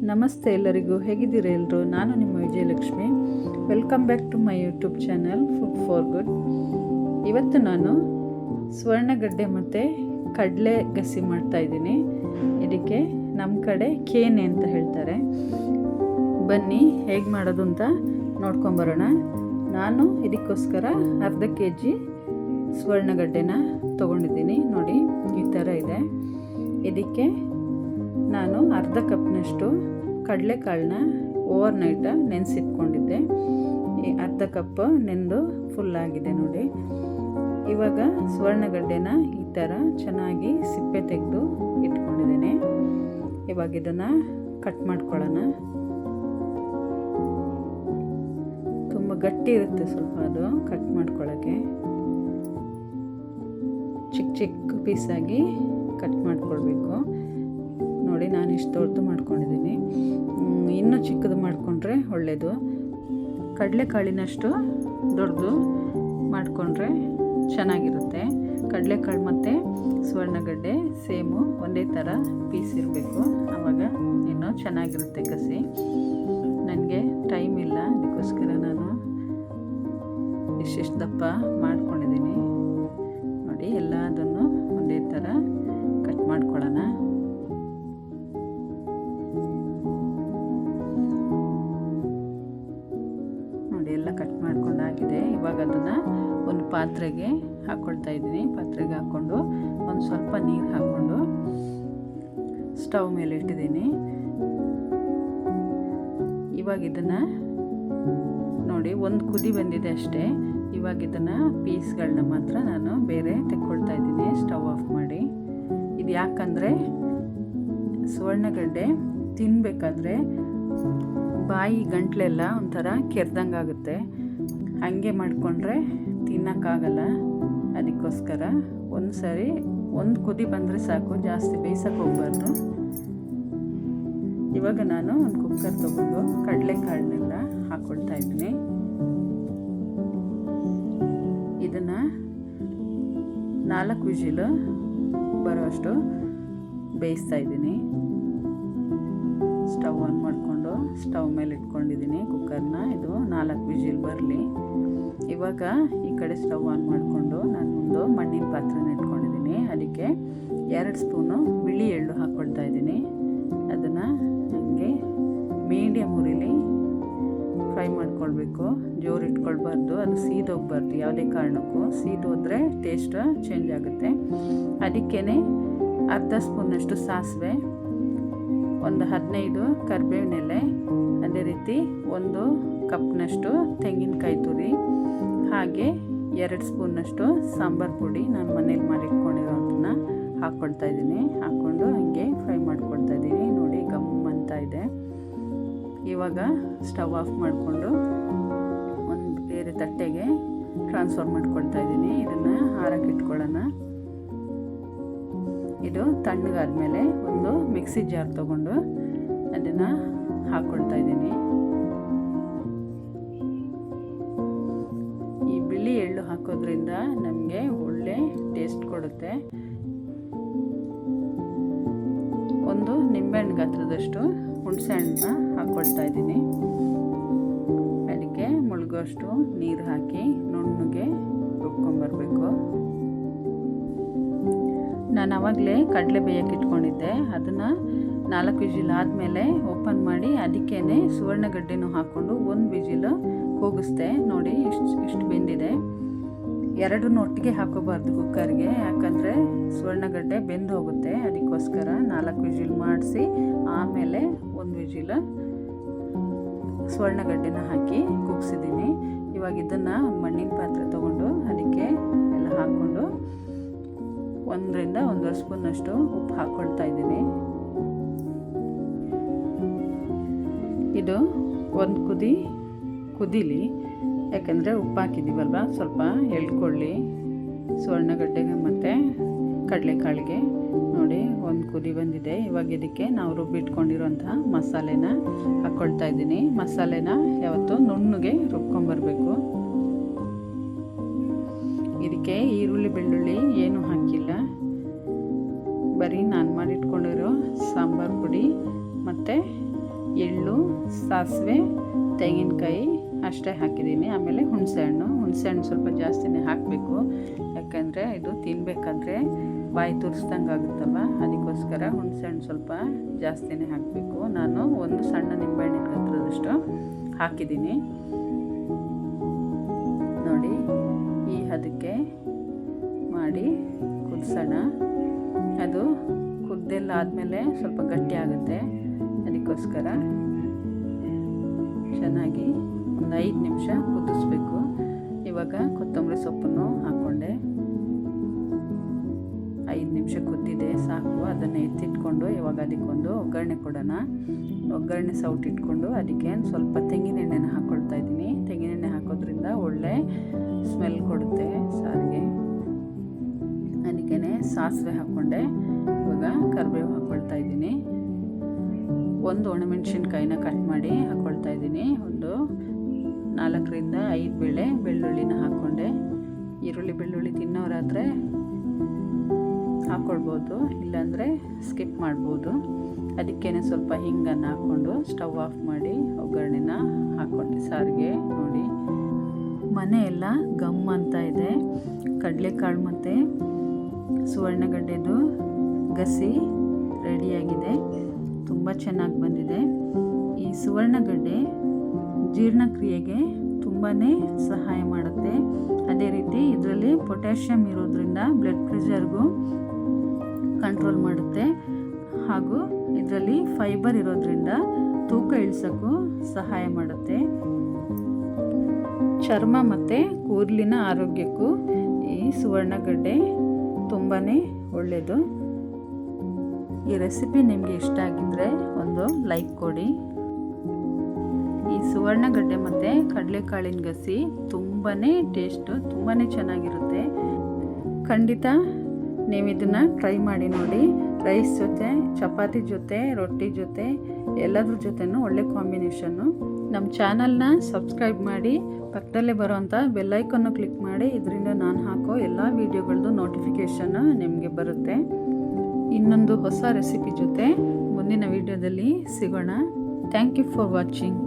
ನಮಸ್ತೆ ಎಲ್ಲರಿಗೂ, ಹೇಗಿದ್ದೀರಾ ಎಲ್ಲರೂ? ನಾನು ನಿಮ್ಮ Vijayalakshmi. Welcome back to my YouTube channel food for good. ಇವತ್ತು ನಾನು ಸ್ವರ್ಣಗಡ್ಡೆ ಮತ್ತು ಕಡಲೆ ಗಸಿ ಮಾಡ್ತಾಯಿದ್ದೀನಿ. ಇದಕ್ಕೆ ನಮ್ಮ ಕಡೆ ಕೇನೆ ಅಂತ ಹೇಳ್ತಾರೆ. ಬನ್ನಿ ಹೇಗೆ ಮಾಡೋದು ಅಂತ ನೋಡ್ಕೊಂಬರೋಣ. ನಾನು ಇದಕ್ಕೋಸ್ಕರ ಅರ್ಧ kg ಸ್ವರ್ಣಗಡ್ಡೆನ ತೊಗೊಂಡಿದ್ದೀನಿ. ನೋಡಿ, ಈ ಥರ ಇದೆ. ಇದಕ್ಕೆ ನಾನು ಅರ್ಧ ಕಪ್ನಷ್ಟು ಕಡಲೆಕಾಳನ್ನ ಓವರ್ನೈಟ್ ನೆನೆಸಿಟ್ಕೊಂಡಿದ್ದೆ. ಈ ಅರ್ಧ ಕಪ್ ನೆಂದು ಫುಲ್ಲಾಗಿದೆ ನೋಡಿ. ಇವಾಗ ಸ್ವರ್ಣಗಡ್ಡೆನ ಈ ಥರ ಚೆನ್ನಾಗಿ ಸಿಪ್ಪೆ ತೆಗೆದು ಇಟ್ಕೊಂಡಿದ್ದೇನೆ. ಇವಾಗ ಇದನ್ನು ಕಟ್ ಮಾಡ್ಕೊಳ್ಳೋಣ. ತುಂಬ ಗಟ್ಟಿ ಇರುತ್ತೆ ಸ್ವಲ್ಪ, ಅದು ಕಟ್ ಮಾಡ್ಕೊಳ್ಳೋಕ್ಕೆ ಚಿಕ್ಕ ಚಿಕ್ಕ ಪೀಸಾಗಿ ಕಟ್ ಮಾಡ್ಕೊಳ್ಬೇಕು. ನೋಡಿ, ನಾನು ಇಷ್ಟು ದೊಡ್ಡದು ಮಾಡ್ಕೊಂಡಿದ್ದೀನಿ. ಇನ್ನೂ ಚಿಕ್ಕದು ಮಾಡಿಕೊಂಡ್ರೆ ಒಳ್ಳೆಯದು. ಕಡಲೆಕಾಳಿನಷ್ಟು ದೊಡ್ಡದು ಮಾಡಿಕೊಂಡ್ರೆ ಚೆನ್ನಾಗಿರುತ್ತೆ. ಕಡಲೆಕಾಳು ಮತ್ತು ಸ್ವರ್ಣಗಡ್ಡೆ ಸೇಮು ಒಂದೇ ಥರ ಪೀಸ್ ಇರಬೇಕು, ಆವಾಗ ಇನ್ನೂ ಚೆನ್ನಾಗಿರುತ್ತೆ ಕಸಿ. ನನಗೆ ಟೈಮ್ ಇಲ್ಲ, ಅದಕ್ಕೋಸ್ಕರ ನಾನು ಇಷ್ಟಿಷ್ಟು ದಪ್ಪ ಮಾಡ್ಕೊಂಡಿದ್ದೀನಿ. ನೋಡಿ, ಎಲ್ಲದನ್ನು ಒಂದೇ ಥರ ಕಟ್ ಮಾಡ್ಕೊಳ್ಳೋಣ. ಎಲ್ಲ ಕಟ್ ಮಾಡ್ಕೊಂಡಾಗಿದೆ. ಇವಾಗ ಅದನ್ನು ಒಂದು ಪಾತ್ರೆಗೆ ಹಾಕ್ಕೊಳ್ತಾ ಇದ್ದೀನಿ. ಪಾತ್ರೆಗೆ ಹಾಕ್ಕೊಂಡು ಒಂದು ಸ್ವಲ್ಪ ನೀರು ಹಾಕ್ಕೊಂಡು ಸ್ಟವ್ ಮೇಲೆ ಇಟ್ಟಿದ್ದೀನಿ. ಇವಾಗ ಇದನ್ನು ನೋಡಿ, ಒಂದು ಕುದಿ ಬಂದಿದೆ ಅಷ್ಟೇ. ಇವಾಗ ಇದನ್ನು ಪೀಸ್ಗಳನ್ನ ಮಾತ್ರ ನಾನು ಬೇರೆ ತೆಕ್ಕೊಳ್ತಾ ಇದ್ದೀನಿ, ಸ್ಟವ್ ಆಫ್ ಮಾಡಿ. ಇದು ಯಾಕಂದರೆ ಸ್ವರ್ಣಗಡ್ಡೆ ತಿನ್ನಬೇಕಾದ್ರೆ ಬಾಯಿ ಗಂಟ್ಲೆಲ್ಲ ಒಂಥರ ಕೆರೆದಂಗೆ ಆಗುತ್ತೆ. ಹಾಗೆ ಮಾಡಿಕೊಂಡ್ರೆ ತಿನ್ನೋಕ್ಕಾಗಲ್ಲ. ಅದಕ್ಕೋಸ್ಕರ ಒಂದು ಸರಿ ಒಂದು ಕುದಿ ಬಂದರೆ ಸಾಕು, ಜಾಸ್ತಿ ಬೇಯಿಸೋಕೆ ಹೋಗಬಾರ್ದು. ಇವಾಗ ನಾನು ಒಂದು ಕುಕ್ಕರ್ ತೊಗೊಂಡು ಕಡಲೆಕಾಳನ್ನೆಲ್ಲ ಹಾಕ್ಕೊಳ್ತಾ ಇದ್ದೀನಿ. ಇದನ್ನು 4 ವಿಜಿಲ್ ಬರೋಷ್ಟು ಬೇಯಿಸ್ತಾ ಇದ್ದೀನಿ. ಸ್ಟವ್ ಆನ್ ಮಾಡಿಕೊಂಡು ಸ್ಟವ್ ಮೇಲೆ ಇಟ್ಕೊಂಡಿದ್ದೀನಿ ಕುಕ್ಕರ್ನ. ಇದು 4 ವಿಜಿಲ್ ಬರಲಿ. ಇವಾಗ ಈ ಕಡೆ ಸ್ಟವ್ ಆನ್ ಮಾಡಿಕೊಂಡು ನಾನು ಒಂದು ಮಣ್ಣಿನ ಪಾತ್ರೆನ ಇಟ್ಕೊಂಡಿದ್ದೀನಿ. ಅದಕ್ಕೆ 2 ಸ್ಪೂನು ಬಿಳಿ ಎಳ್ಳು ಹಾಕ್ಕೊಳ್ತಾ ಇದ್ದೀನಿ. ಅದನ್ನು ಹಾಗೆ ಮೀಡಿಯಮ್ ಉರಿಲಿ ಫ್ರೈ ಮಾಡ್ಕೊಳ್ಬೇಕು. ಜೋರು ಇಟ್ಕೊಳ್ಬಾರ್ದು, ಅದು ಸೀದೋಗ್ಬಾರ್ದು ಯಾವುದೇ ಕಾರಣಕ್ಕೂ. ಸೀದೋದ್ರೆ ಟೇಸ್ಟ್ ಚೇಂಜ್ ಆಗುತ್ತೆ. ಅದಕ್ಕೇ ಅರ್ಧ ಸ್ಪೂನಷ್ಟು ಸಾಸಿವೆ, ಒಂದು 15 ಕರಿಬೇವಿನ ಎಲೆ, ಅದೇ ರೀತಿ 1 ಕಪ್ನಷ್ಟು ತೆಂಗಿನಕಾಯಿ ತುರಿ, ಹಾಗೆ 2 ಸ್ಪೂನಷ್ಟು ಸಾಂಬಾರು ಪುಡಿ ನಾನು ಮನೇಲಿ ಮಾಡಿಟ್ಕೊಂಡಿರೋದನ್ನ ಹಾಕ್ಕೊಳ್ತಾ ಇದ್ದೀನಿ. ಹಾಕ್ಕೊಂಡು ಹಾಗೆ ಫ್ರೈ ಮಾಡ್ಕೊಳ್ತಾ ಇದ್ದೀನಿ. ನೋಡಿ, ಗಮ್ ಅಂತ ಇದೆ. ಇವಾಗ ಸ್ಟವ್ ಆಫ್ ಮಾಡಿಕೊಂಡು ಒಂದು ಬೇರೆ ತಟ್ಟೆಗೆ ಟ್ರಾನ್ಸ್ಫರ್ ಮಾಡ್ಕೊಳ್ತಾ ಇದ್ದೀನಿ. ಇದನ್ನು ಹಾರಕ್ಕೆ ಇಟ್ಕೊಳ್ಳೋಣ. ಇದು ತಣ್ಣಗಾದ್ಮೇಲೆ ಒಂದು ಮಿಕ್ಸಿ ಜಾರ್ ತೊಗೊಂಡು ಅದನ್ನು ಹಾಕ್ಕೊಳ್ತಾ ಇದ್ದೀನಿ. ಈ ಬಿಳಿ ಎಳ್ಳು ಹಾಕೋದ್ರಿಂದ ನಮಗೆ ಒಳ್ಳೆ ಟೇಸ್ಟ್ ಕೊಡುತ್ತೆ. ಒಂದು ನಿಂಬೆಹಣ್ಣು ಗಾತ್ರದಷ್ಟು ಹುಣಸೆ ಹಣ್ಣನ್ನ ಹಾಕ್ಕೊಳ್ತಾ ಇದ್ದೀನಿ. ಅದಕ್ಕೆ ಮುಳುಗುವಷ್ಟು ನೀರು ಹಾಕಿ ನುಣ್ಣಗೆ ರುಬ್ಕೊಂಬರ್ಬೇಕು. ನಾನು ಆವಾಗಲೇ ಕಡಲೆ ಬೇಯಕ್ಕೆ ಇಟ್ಕೊಂಡಿದ್ದೆ. ಅದನ್ನು 4 ವಿಜಿಲ್ ಆದಮೇಲೆ ಓಪನ್ ಮಾಡಿ ಅದಕ್ಕೇ ಸುವರ್ಣಗಡ್ಡೆನೂ ಹಾಕ್ಕೊಂಡು 1 ವಿಜಿಲ್ ಕೂಗಿಸ್ದೆ. ನೋಡಿ, ಇಷ್ಟು ಬೆಂದಿದೆ. 2 ಒಟ್ಟಿಗೆ ಹಾಕೋಬಾರ್ದು ಕುಕ್ಕರ್ಗೆ, ಯಾಕಂದರೆ ಸ್ವರ್ಣಗಡ್ಡೆ ಬೆಂದು ಹೋಗುತ್ತೆ. ಅದಕ್ಕೋಸ್ಕರ 4 ವಿಜಿಲ್ ಮಾಡಿಸಿ ಆಮೇಲೆ 1 ವಿಜಿಲ್ ಸ್ವರ್ಣಗಡ್ಡೆನ ಹಾಕಿ ಕೂಗಿಸಿದ್ದೀನಿ. ಇವಾಗ ಇದನ್ನು ಮಣ್ಣಿನ ಪಾತ್ರೆ ತೊಗೊಂಡು ಅದಕ್ಕೆ ಎಲ್ಲ ಹಾಕ್ಕೊಂಡು 1 ರಿಂದ 1.5 ಸ್ಪೂನಷ್ಟು ಉಪ್ಪು ಹಾಕ್ಕೊಳ್ತಾ ಇದ್ದೀನಿ. ಇದು ಒಂದು ಕುದೀಲಿ, ಯಾಕಂದರೆ ಉಪ್ಪು ಹಾಕಿದ್ದೀವಲ್ವ, ಸ್ವಲ್ಪ ಎಳ್ಕೊಳ್ಳಿ ಸ್ವರ್ಣಗಡ್ಡೆಗೆ ಮತ್ತು ಕಡಲೆಕಾಳಿಗೆ. ನೋಡಿ, ಒಂದು ಕುದಿ ಬಂದಿದೆ. ಇವಾಗ ಇದಕ್ಕೆ ನಾವು ರುಬ್ಬಿಟ್ಕೊಂಡಿರೋಂತಹ ಮಸಾಲೆನ ಹಾಕ್ಕೊಳ್ತಾ ಇದ್ದೀನಿ. ಮಸಾಲೆನ ಯಾವತ್ತೂ ನುಣ್ಣಗೆ ರುಬ್ಕೊಂಬರ್ಬೇಕು. ಇದಕ್ಕೆ ಈರುಳ್ಳಿ ಬೆಳ್ಳುಳ್ಳಿ ಏನೂ ಹಾಕಿಲ್ಲ, ಬರೀ ನಾನು ಮಾಡಿಟ್ಕೊಂಡಿರೋ ಸಾಂಬಾರು ಪುಡಿ ಮತ್ತು ಎಳ್ಳು, ಸಾಸಿವೆ, ತೆಂಗಿನಕಾಯಿ ಅಷ್ಟೇ ಹಾಕಿದ್ದೀನಿ. ಆಮೇಲೆ ಹುಣಸೆಹಣ್ಣು ಸ್ವಲ್ಪ ಜಾಸ್ತಿನೇ ಹಾಕಬೇಕು, ಯಾಕಂದರೆ ಇದು ತಿನ್ನಬೇಕಾದ್ರೆ ಬಾಯಿ ತುರಿಸ್ದಂಗೆ ಆಗುತ್ತಲ್ಲ, ಅದಕ್ಕೋಸ್ಕರ ಹುಣಸೆಹಣ್ಣು ಸ್ವಲ್ಪ ಜಾಸ್ತಿನೇ ಹಾಕಬೇಕು. ನಾನು ಒಂದು ಸಣ್ಣ ನಿಂಬೆಹಣ್ಣಿನ ಗಾತ್ರದಷ್ಟು ಹಾಕಿದ್ದೀನಿ ನೋಡಿ. ಈ ಹದಕ್ಕೆ ಮಾಡಿ ಕುದಿಸೋಣ. ಅದು ಕುದ್ದೆಲ್ಲ ಆದಮೇಲೆ ಸ್ವಲ್ಪ ಗಟ್ಟಿ ಆಗುತ್ತೆ, ಅದಕ್ಕೋಸ್ಕರ ಚೆನ್ನಾಗಿ ಒಂದು 5 ನಿಮಿಷ ಕುದಿಸ್ಬೇಕು. ಇವಾಗ ಕೊತ್ತಂಬರಿ ಸೊಪ್ಪನ್ನು ಹಾಕ್ಕೊಂಡೆ. 5 ನಿಮಿಷ ಕುದ್ದಿದೆ ಸಾಕು. ಅದನ್ನು ಎತ್ತಿಟ್ಕೊಂಡು ಇವಾಗ ಅದಕ್ಕೊಂದು ಒಗ್ಗರಣೆ ಕೊಡೋಣ. ಒಗ್ಗರಣೆ ಸೌಟ್ ಇಟ್ಕೊಂಡು ಅದಕ್ಕೆ ಸ್ವಲ್ಪ ತೆಂಗಿನ ಎಣ್ಣೆನ ಹಾಕ್ಕೊಳ್ತಾ ಇದ್ದೀನಿ. ತೆಂಗಿನ ಎಣ್ಣೆ ಹಾಕೋದ್ರಿಂದ ಒಳ್ಳೆ ಸ್ಮೆಲ್ ಕೊಡುತ್ತೆ ಸಾರಿಗೆ. ಅದಕ್ಕೇ ಸಾಸಿವೆ ಹಾಕ್ಕೊಂಡೆ. ಇವಾಗ ಕರಿಬೇವು ಹಾಕ್ಕೊಳ್ತಾ ಇದ್ದೀನಿ. ಒಂದು ಒಣಮೆಣಸಿನ್ಕಾಯಿನ ಕಟ್ ಮಾಡಿ ಹಾಕ್ಕೊಳ್ತಾ ಇದ್ದೀನಿ. ಒಂದು 4ರಿಂದ 5 ಬೆಳ್ಳುಳ್ಳಿನ ಹಾಕ್ಕೊಂಡೆ. ಈರುಳ್ಳಿ ಬೆಳ್ಳುಳ್ಳಿ ತಿನ್ನೋರಾದರೆ ಹಾಕ್ಕೊಳ್ಬೋದು, ಇಲ್ಲಾಂದರೆ ಸ್ಕಿಪ್ ಮಾಡ್ಬೋದು. ಅದಕ್ಕೇ ಸ್ವಲ್ಪ ಹಿಂಗನ್ನು ಹಾಕ್ಕೊಂಡು ಸ್ಟವ್ ಆಫ್ ಮಾಡಿ ಒಗ್ಗರಣೆನ ಹಾಕ್ಕೊಂಡೆ ಸಾರಿಗೆ. ನೋಡಿ ಮನೆಯೆಲ್ಲ ಗಮ್ ಅಂತ ಇದೆ. ಕಡಲೆಕಾಳು ಮತ್ತು ಸುವರ್ಣಗಡ್ಡೆದು ಗಸಿ ರೆಡಿಯಾಗಿದೆ. ತುಂಬ ಚೆನ್ನಾಗಿ ಬಂದಿದೆ. ಈ ಸುವರ್ಣಗಡ್ಡೆ ಜೀರ್ಣಕ್ರಿಯೆಗೆ ತುಂಬಾ ಸಹಾಯ ಮಾಡುತ್ತೆ. ಅದೇ ರೀತಿ ಇದರಲ್ಲಿ ಪೊಟ್ಯಾಷಿಯಮ್ ಇರೋದ್ರಿಂದ ಬ್ಲಡ್ ಪ್ರೆಷರ್ಗೂ ಕಂಟ್ರೋಲ್ ಮಾಡುತ್ತೆ. ಹಾಗೂ ಇದರಲ್ಲಿ ಫೈಬರ್ ಇರೋದ್ರಿಂದ ತೂಕ ಇಳಿಸೋಕ್ಕೂ ಸಹಾಯ ಮಾಡುತ್ತೆ. ಚರ್ಮ ಮತ್ತು ಕೂದಲಿನ ಆರೋಗ್ಯಕ್ಕೂ ಈ ಸುವರ್ಣಗಡ್ಡೆ ತುಂಬಾ ಒಳ್ಳೆಯದು. ಈ ರೆಸಿಪಿ ನಿಮಗೆ ಇಷ್ಟ ಆಗಿದ್ದರೆ ಒಂದು ಲೈಕ್ ಕೊಡಿ. ಈ ಸುವರ್ಣಗಡ್ಡೆ ಮತ್ತು ಕಡಲೆಕಾಳಿನ ಗಸಿ ತುಂಬಾ ಟೇಸ್ಟು, ತುಂಬಾ ಚೆನ್ನಾಗಿರುತ್ತೆ. ಖಂಡಿತ ನೀವು ಇದನ್ನು ಟ್ರೈ ಮಾಡಿ ನೋಡಿ. ರೈಸ್ ಜೊತೆ, ಚಪಾತಿ ಜೊತೆ, ರೊಟ್ಟಿ ಜೊತೆ ಎಲ್ಲದ್ರ ಜೊತೆನೂ ಒಳ್ಳೆ ಕಾಂಬಿನೇಷನ್ನು. ನಮ್ಮ ಚಾನಲ್ನ ಸಬ್ಸ್ಕ್ರೈಬ್ ಮಾಡಿ, ಪಕ್ಕದಲ್ಲೇ ಬರೋವಂಥ ಬೆಲ್ಲೈಕನ್ನು ಕ್ಲಿಕ್ ಮಾಡಿ. ಇದರಿಂದ ನಾನು ಹಾಕೋ ಎಲ್ಲ ವೀಡಿಯೋಗಳದ್ದು ನೋಟಿಫಿಕೇಷನ್ನು ನಿಮಗೆ ಬರುತ್ತೆ. ಇನ್ನೊಂದು ಹೊಸ ರೆಸಿಪಿ ಜೊತೆ ಮುಂದಿನ ವೀಡಿಯೋದಲ್ಲಿ ಸಿಗೋಣ. Thank you for watching.